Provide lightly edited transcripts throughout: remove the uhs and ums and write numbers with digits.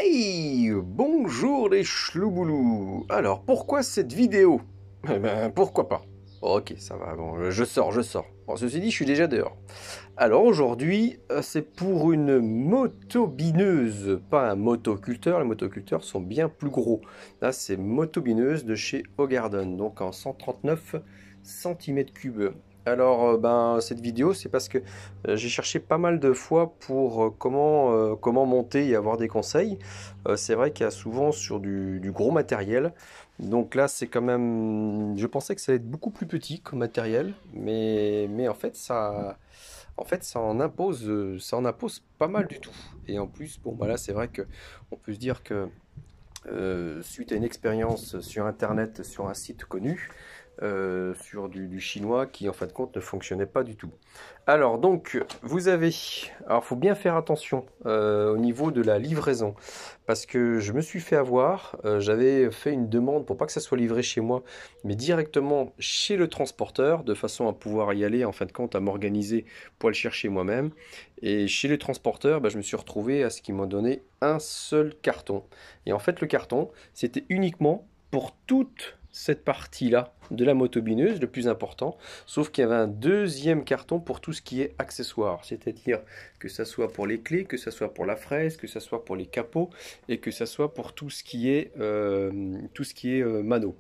Hey, bonjour les chlouboulous. Alors, pourquoi cette vidéo? Eh ben, pourquoi pas? Ok, ça va, bon, je sors, je sors. Bon, ceci dit, je suis déjà dehors. Alors aujourd'hui, c'est pour une motobineuse, pas un motoculteur. Les motoculteurs sont bien plus gros. Là, c'est motobineuse de chez Hogarden, donc en 139 cm3. Alors, cette vidéo, c'est parce que j'ai cherché pas mal de fois pour comment monter et avoir des conseils. C'est vrai qu'il y a souvent sur du gros matériel. Donc là, c'est quand même. Je pensais que ça allait être beaucoup plus petit comme matériel, mais en fait, ça en impose pas mal du tout. Et en plus, bon, bah là, c'est vrai que on peut se dire que suite à une expérience sur Internet, sur un site connu, sur du chinois qui en fin de compte ne fonctionnait pas du tout. Alors donc vous avez, alors faut bien faire attention au niveau de la livraison parce que je me suis fait avoir, j'avais fait une demande pour pas que ça soit livré chez moi mais directement chez le transporteur de façon à pouvoir y aller en fin de compte, à m'organiser pour le chercher moi-même. Et chez les transporteurs, je me suis retrouvé à ce qu'ils m'ont donné un seul carton. Et en fait le carton c'était uniquement pour toute cette partie-là de la motobineuse, le plus important, sauf qu'il y avait un deuxième carton pour tout ce qui est accessoires, c'est-à-dire que ça soit pour les clés, que ça soit pour la fraise, que ça soit pour les capots et que ça soit pour tout ce qui est mano.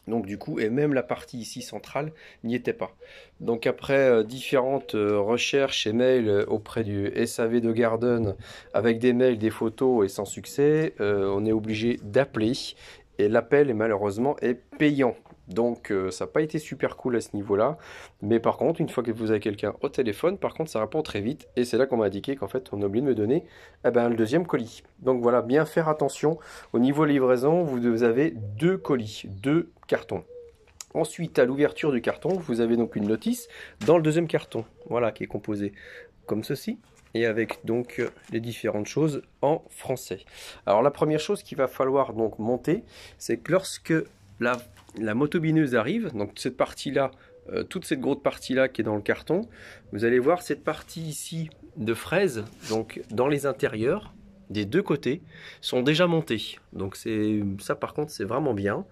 Donc du coup, et même la partie ici centrale n'y était pas. Donc après différentes recherches et mails auprès du SAV de Garden, avec des mails, des photos et sans succès, on est obligé d'appeler. Et l'appel malheureusement est payant. Donc ça n'a pas été super cool à ce niveau-là. Mais par contre, une fois que vous avez quelqu'un au téléphone, par contre ça répond très vite. Et c'est là qu'on m'a indiqué qu'en fait on a oublié de me donner le deuxième colis. Donc voilà, bien faire attention. Au niveau livraison, vous avez deux colis, deux cartons. Ensuite, à l'ouverture du carton, vous avez donc une notice dans le deuxième carton. Voilà, qui est composé comme ceci. Et avec donc les différentes choses en français. Alors la première chose qu'il va falloir donc monter, c'est que lorsque la motobineuse arrive, donc cette partie-là, toute cette grosse partie-là qui est dans le carton, vous allez voir cette partie ici de fraise, donc dans les intérieurs, des deux côtés, sont déjà montées. Donc ça par contre c'est vraiment bien.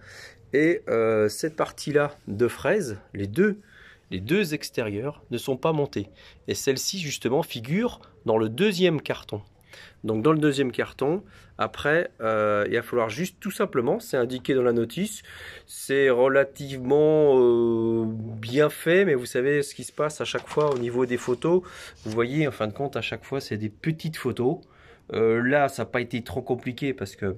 Et cette partie-là de fraise, les deux extérieurs ne sont pas montés. Et celle-ci, justement, figure dans le deuxième carton. Donc dans le deuxième carton, après, il va falloir juste tout simplement, c'est indiqué dans la notice, c'est relativement bien fait, mais vous savez ce qui se passe à chaque fois au niveau des photos. Vous voyez, en fin de compte, à chaque fois, c'est des petites photos. Là, ça n'a pas été trop compliqué parce que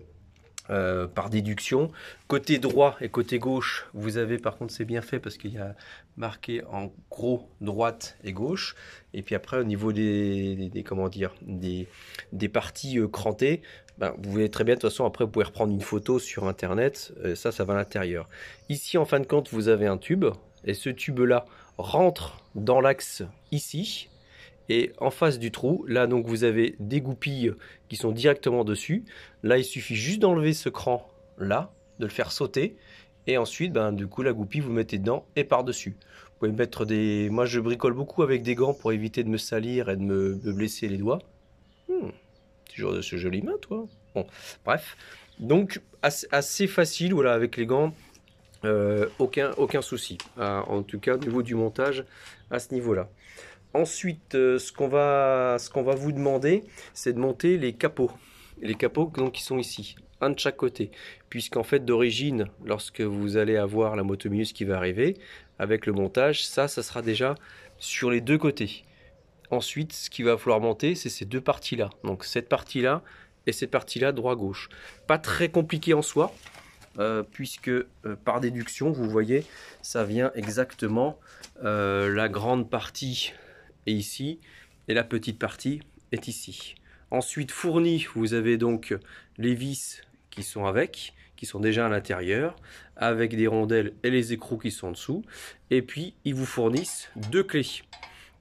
par déduction. Côté droit et côté gauche, vous avez par contre c'est bien fait parce qu'il y a marqué en gros droite et gauche. Et puis après au niveau comment dire, des parties crantées, vous voyez très bien, de toute façon après vous pouvez reprendre une photo sur internet, ça va à l'intérieur. Ici en fin de compte vous avez un tube et ce tube là rentre dans l'axe ici. Et en face du trou, là donc vous avez des goupilles qui sont directement dessus. Là il suffit juste d'enlever ce cran là, de le faire sauter. Et ensuite du coup la goupille vous mettez dedans et par-dessus. Vous pouvez mettre des... Moi je bricole beaucoup avec des gants pour éviter de me salir et de me blesser les doigts. Toujours de ce joli main toi. Bon, bref. Donc assez facile, voilà, avec les gants. Aucun souci. En tout cas au niveau du montage à ce niveau-là. Ensuite, ce qu'on va vous demander, c'est de monter les capots. Les capots donc, qui sont ici, un de chaque côté. Puisqu'en fait, d'origine, lorsque vous allez avoir la motobineuse qui va arriver, avec le montage, ça sera déjà sur les deux côtés. Ensuite, ce qu'il va falloir monter, c'est ces deux parties-là. Donc cette partie-là et cette partie-là, droit-gauche. Pas très compliqué en soi, puisque par déduction, vous voyez, ça vient exactement la grande partie est ici et la petite partie est ici. Ensuite fourni, vous avez donc les vis qui sont qui sont déjà à l'intérieur, avec des rondelles et les écrous qui sont en dessous. Et puis ils vous fournissent deux clés.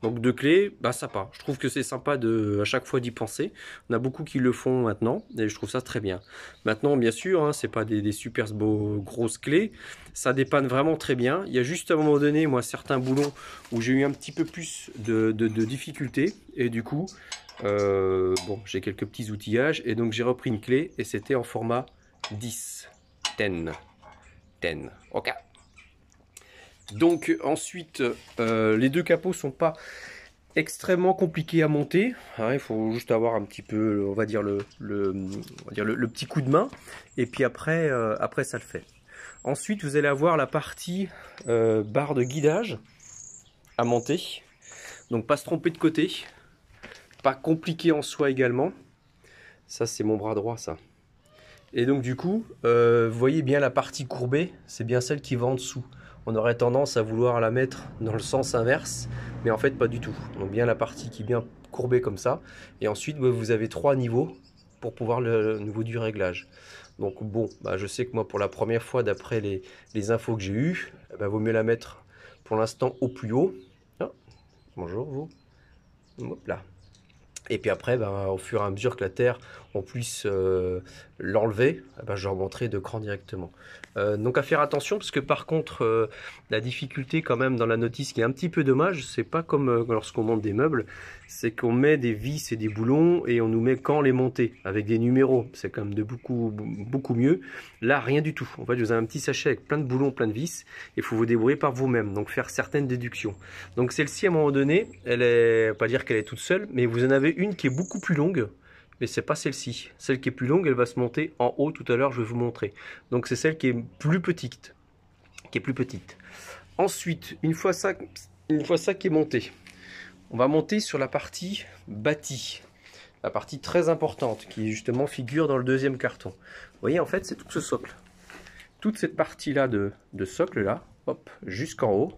Donc deux clés, sympa. Je trouve que c'est sympa à chaque fois d'y penser. On a beaucoup qui le font maintenant et je trouve ça très bien. Maintenant, bien sûr, c'est pas des super beaux grosses clés. Ça dépanne vraiment très bien. Il y a juste à un moment donné, moi, certains boulons où j'ai eu un petit peu plus de difficultés et du coup, Bon, j'ai quelques petits outillages et donc j'ai repris une clé et c'était en format 10. 10. Ok. Donc ensuite, les deux capots sont pas extrêmement compliqués à monter. Hein, il faut juste avoir un petit peu, on va dire le petit coup de main. Et puis après, après ça le fait. Ensuite, vous allez avoir la partie barre de guidage à monter. Donc pas se tromper de côté. Pas compliqué en soi également. Ça, c'est mon bras droit, ça. Et donc du coup, vous voyez bien la partie courbée, c'est bien celle qui va en dessous. On aurait tendance à vouloir la mettre dans le sens inverse, mais en fait pas du tout. Donc bien la partie qui est bien courbée comme ça. Et ensuite, vous avez 3 niveaux pour pouvoir le niveau du réglage. Donc bon, bah, je sais que moi pour la première fois, d'après les infos que j'ai eues, vaut mieux la mettre pour l'instant au plus haut. Ah, bonjour vous. Hop là. Et puis après, au fur et à mesure que la terre, on puisse l'enlever, je remonterai de cran directement. Donc à faire attention, parce que par contre, la difficulté quand même dans la notice qui est un petit peu dommage, c'est pas comme lorsqu'on monte des meubles, c'est qu'on met des vis et des boulons et on nous met quand les monter, avec des numéros. C'est quand même de beaucoup mieux. Là, rien du tout. En fait, vous avez un petit sachet avec plein de boulons, plein de vis, et il faut vous débrouiller par vous-même, donc faire certaines déductions. Donc celle-ci, à un moment donné, elle est, pas dire qu'elle est toute seule, mais vous en avez une qui est beaucoup plus longue, mais c'est pas celle-ci. Celle qui est plus longue, elle va se monter en haut tout à l'heure, je vais vous montrer. Donc c'est celle qui est plus petite. Ensuite, une fois ça qui est monté, on va monter sur la partie bâtie. La partie très importante qui justement figure dans le deuxième carton. Vous voyez, en fait, c'est tout ce socle. Toute cette partie-là de socle là, hop, jusqu'en haut,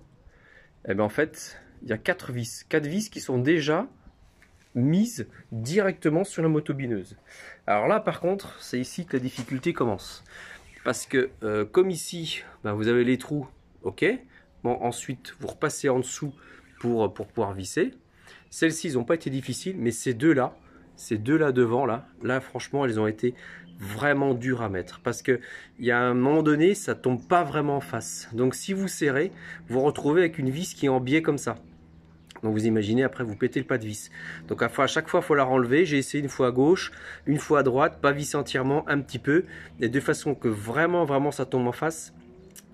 et bien en fait, il y a 4 vis. 4 vis qui sont déjà mise directement sur la motobineuse. Alors là par contre, c'est ici que la difficulté commence. Parce que comme ici, vous avez les trous, ok. Bon, ensuite, vous repassez en dessous pour pouvoir visser. Celles-ci, n'ont pas été difficiles, mais ces deux-là devant, là franchement, elles ont été vraiment dures à mettre. Parce que il y a un moment donné, ça tombe pas vraiment en face. Donc si vous serrez, vous vous retrouvez avec une vis qui est en biais comme ça. Donc vous imaginez, après vous pétez le pas de vis. Donc à chaque fois il faut la renlever. J'ai essayé une fois à gauche, une fois à droite, pas visser entièrement, un petit peu, et de façon que vraiment ça tombe en face.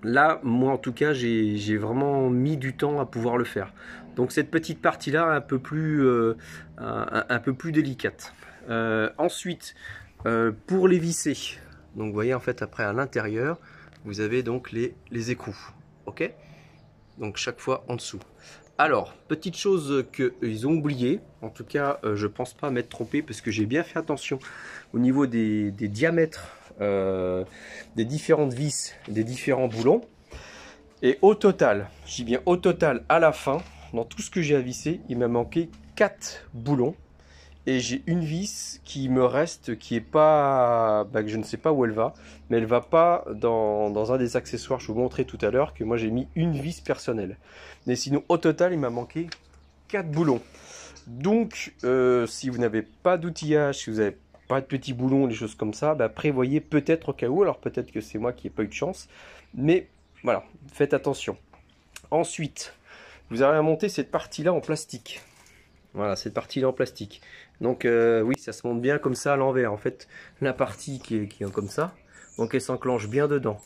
Là, moi en tout cas, j'ai vraiment mis du temps à pouvoir le faire. Donc cette petite partie là, un peu plus délicate. Ensuite, pour les visser, donc vous voyez en fait après à l'intérieur, vous avez donc les écrous, ok. Donc chaque fois en dessous. Alors, petite chose qu'ils ont oublié, en tout cas je pense pas m'être trompé parce que j'ai bien fait attention au niveau des diamètres des différentes vis, des différents boulons. Et au total, je dis bien au total, à la fin, dans tout ce que j'ai à visser, il m'a manqué 4 boulons. Et j'ai une vis qui me reste, qui est pas, que je ne sais pas où elle va, mais elle va pas dans un des accessoires. Je vous montrerai tout à l'heure que moi j'ai mis une vis personnelle. Mais sinon au total il m'a manqué 4 boulons. Donc si vous n'avez pas d'outillage, si vous n'avez pas de petits boulons, des choses comme ça, prévoyez peut-être au cas où. Alors peut-être que c'est moi qui n'ai pas eu de chance, mais voilà, faites attention. Ensuite, vous allez monter cette partie-là en plastique. Voilà, cette partie-là en plastique. Donc oui, ça se monte bien comme ça à l'envers. En fait, la partie qui est comme ça, donc elle s'enclenche bien dedans.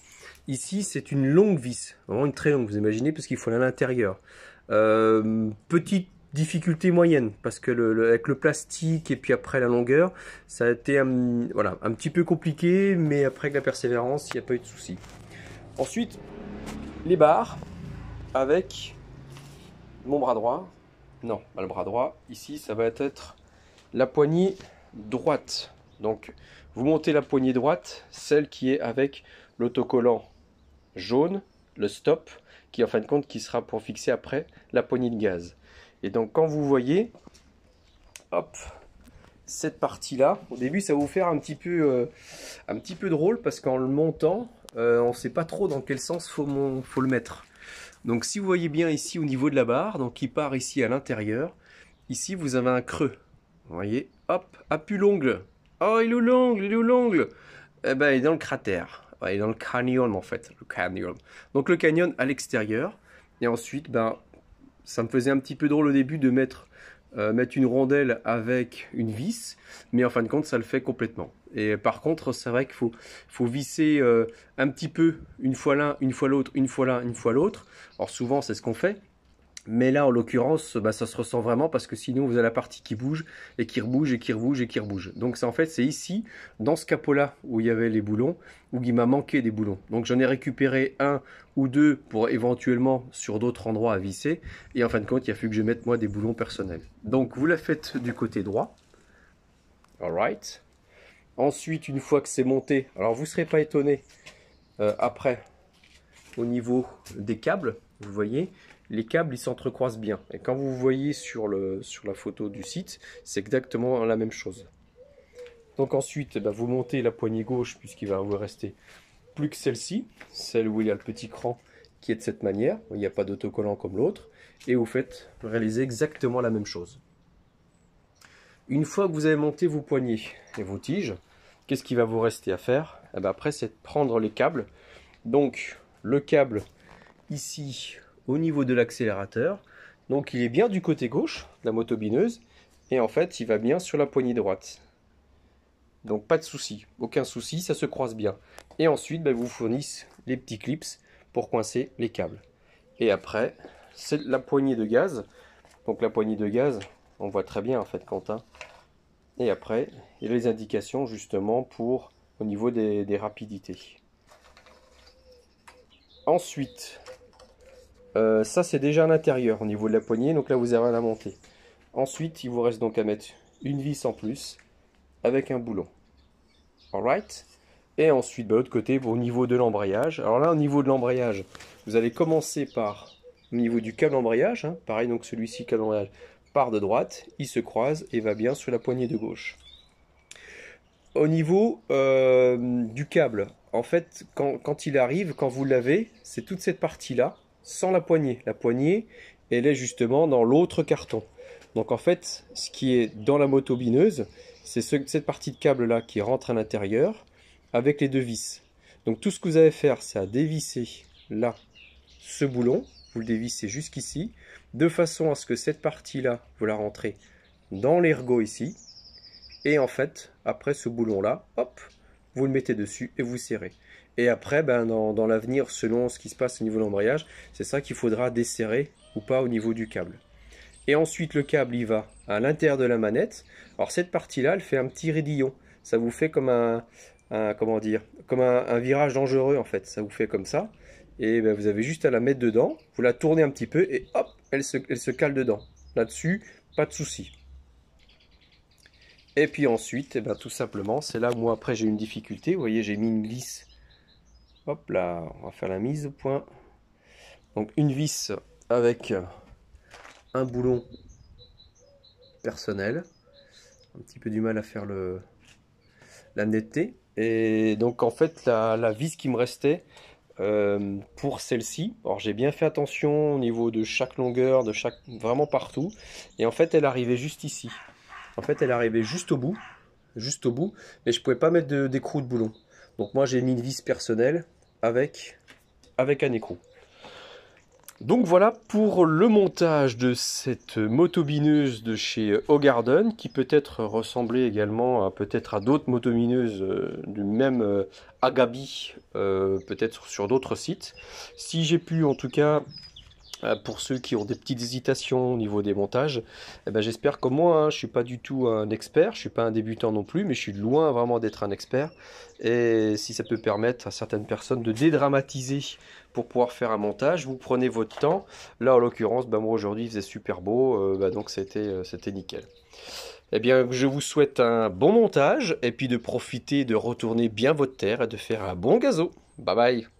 Ici, c'est une longue vis, vraiment une très longue, vous imaginez, parce qu'il faut aller à l'intérieur. Petite difficulté moyenne, parce que avec le plastique et puis après la longueur, ça a été voilà, un petit peu compliqué, mais après avec la persévérance, il n'y a pas eu de souci. Ensuite, les barres avec mon bras droit. Non, pas le bras droit. Ici, ça va être la poignée droite. Donc, vous montez la poignée droite, celle qui est avec l'autocollant jaune, le stop, qui en fin de compte qui sera pour fixer après la poignée de gaz. Et donc, quand vous voyez, hop, cette partie-là, au début, ça va vous faire un petit peu drôle parce qu'en le montant, on ne sait pas trop dans quel sens faut le mettre. Donc si vous voyez bien ici au niveau de la barre, donc qui part ici à l'intérieur, ici vous avez un creux. Vous voyez, hop, appuie l'ongle. Oh, il est où l'ongle? Il est où l'ongle? Eh ben, il est dans le cratère. Ouais, il est dans le canyon en fait, le canyon. Donc le canyon à l'extérieur. Et ensuite, ça me faisait un petit peu drôle au début de mettre mettre une rondelle avec une vis, mais en fin de compte, ça le fait complètement. Et par contre, c'est vrai qu'il faut visser un petit peu, une fois l'un, une fois l'autre, une fois l'un, une fois l'autre. Alors souvent, c'est ce qu'on fait. Mais là, en l'occurrence, bah, ça se ressent vraiment parce que sinon, vous avez la partie qui bouge et qui rebouge et qui rebouge et qui rebouge. Donc, en fait, c'est ici, dans ce capot-là, où il y avait les boulons, où il m'a manqué des boulons. Donc, j'en ai récupéré un ou deux pour éventuellement sur d'autres endroits à visser. Et en fin de compte, il a fallu que je mette moi des boulons personnels. Donc, vous la faites du côté droit. Alright. Ensuite, une fois que c'est monté, alors vous ne serez pas étonné après, au niveau des câbles, vous voyez, les câbles ils s'entrecroisent bien. Et quand vous voyez sur la photo du site, c'est exactement la même chose. Donc ensuite, vous montez la poignée gauche, puisqu'il va vous rester plus que celle-ci, celle où il y a le petit cran qui est de cette manière, il n'y a pas d'autocollant comme l'autre, et vous réalisez exactement la même chose. Une fois que vous avez monté vos poignées et vos tiges, qu'est-ce qui va vous rester à faire? Après, c'est de prendre les câbles. Donc, le câble ici, au niveau de l'accélérateur. Donc, il est bien du côté gauche de la motobineuse. Et en fait, il va bien sur la poignée droite. Donc, pas de souci. Aucun souci, ça se croise bien. Et ensuite, vous fournissez les petits clips pour coincer les câbles. Et après, c'est la poignée de gaz. Donc, la poignée de gaz, on voit très bien en fait, Quentin. Et après, il y a les indications justement pour au niveau des rapidités. Ensuite, ça c'est déjà à l'intérieur au niveau de la poignée, donc là vous avez à la monter. Ensuite, il vous reste donc à mettre une vis en plus avec un boulon. Alright. Et ensuite, de l'autre côté, au niveau de l'embrayage. Alors là, au niveau de l'embrayage, vous allez commencer par au niveau du câble embrayage. Hein, pareil, donc celui-ci, câble embrayage, part de droite, il se croise et va bien sur la poignée de gauche. Au niveau du câble, en fait, quand il arrive, quand vous l'avez, c'est toute cette partie-là, sans la poignée. La poignée, elle est justement dans l'autre carton. Donc en fait, ce qui est dans la motobineuse, c'est cette partie de câble-là qui rentre à l'intérieur avec les deux vis. Donc tout ce que vous allez faire, c'est à dévisser là ce boulon, vous le dévissez jusqu'ici, de façon à ce que cette partie-là, vous la rentrez dans l'ergot ici. Et en fait, après ce boulon-là, hop, vous le mettez dessus et vous serrez. Et après, dans l'avenir, selon ce qui se passe au niveau de l'embrayage, c'est ça qu'il faudra desserrer ou pas au niveau du câble. Et ensuite, le câble, il va à l'intérieur de la manette. Alors cette partie-là, elle fait un petit raidillon. Ça vous fait comme comment dire, comme un virage dangereux en fait. Ça vous fait comme ça. Et vous avez juste à la mettre dedans. Vous la tournez un petit peu et hop, elle se cale dedans. Là-dessus, pas de souci. Et puis ensuite, tout simplement, c'est là où moi après j'ai une difficulté. Vous voyez, j'ai mis une vis. Hop là, on va faire la mise au point. Donc une vis avec un boulon personnel. Un petit peu du mal à faire la netteté. Et donc en fait, la vis qui me restait pour celle-ci, alors j'ai bien fait attention au niveau de chaque longueur, vraiment partout. Et en fait, elle arrivait juste ici. En fait, elle arrivait juste au bout, mais je pouvais pas mettre d'écrou de boulon. Donc moi, j'ai mis une vis personnelle avec un écrou. Donc voilà pour le montage de cette motobineuse de chez Hogarden, qui peut être ressembler également peut-être à d'autres motomineuses du même agabi, peut-être sur d'autres sites. Si j'ai pu en tout cas, pour ceux qui ont des petites hésitations au niveau des montages, j'espère que moi, je ne suis pas du tout un expert, je ne suis pas un débutant non plus, mais je suis loin vraiment d'être un expert. Et si ça peut permettre à certaines personnes de dédramatiser pour pouvoir faire un montage, vous prenez votre temps. Là, en l'occurrence, moi aujourd'hui, il faisait super beau, donc c'était nickel. Eh bien, je vous souhaite un bon montage et puis de profiter de retourner bien votre terre et de faire un bon gazo. Bye bye!